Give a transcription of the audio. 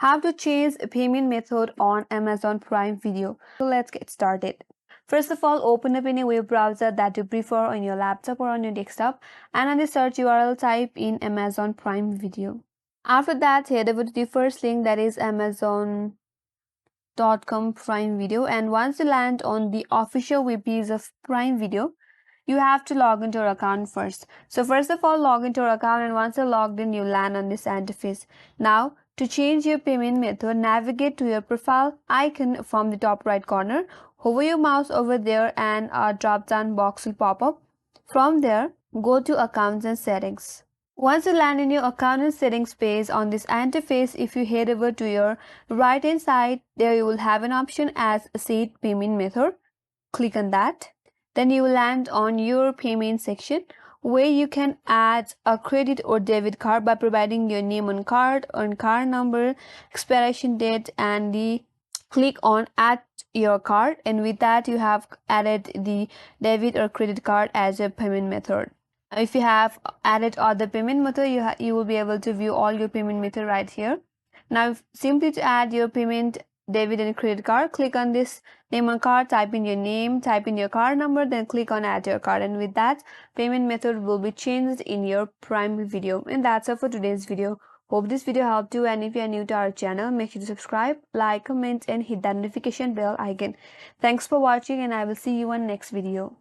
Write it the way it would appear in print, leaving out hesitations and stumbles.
How to change a payment method on Amazon Prime Video. So let's get started. First of all, open up any web browser that you prefer on your laptop or on your desktop, and on the search URL type in Amazon Prime Video. After that, head over to the first link, that is Amazon.com Prime Video, and once you land on the official web page of Prime Video, you have to log into your account first. So first of all, log into your account, and once you're logged in, you land on this interface. Now, to change your payment method, navigate to your profile icon from the top right corner. Hover your mouse over there and a drop down box will pop up. From there, go to Accounts and Settings. Once you land in your account and settings page on this interface, if you head over to your right hand side, there you will have an option as Set Payment Method. Click on that. Then you will land on your payment section, where you can add a credit or debit card by providing your name on card number, expiration date, and click on add your card, and with that you have added the debit or credit card as a payment method. If you have added other payment method, you will be able to view all your payment method right here. Now simply to add your payment debit and credit card, click on this name on card, type in your name, type in your card number, then click on add your card, and with that payment method will be changed in your Prime Video. And that's all for today's video. Hope this video helped you, and if you are new to our channel, make sure to subscribe, like, comment, and hit that notification bell icon. Thanks for watching, and I will see you on next video.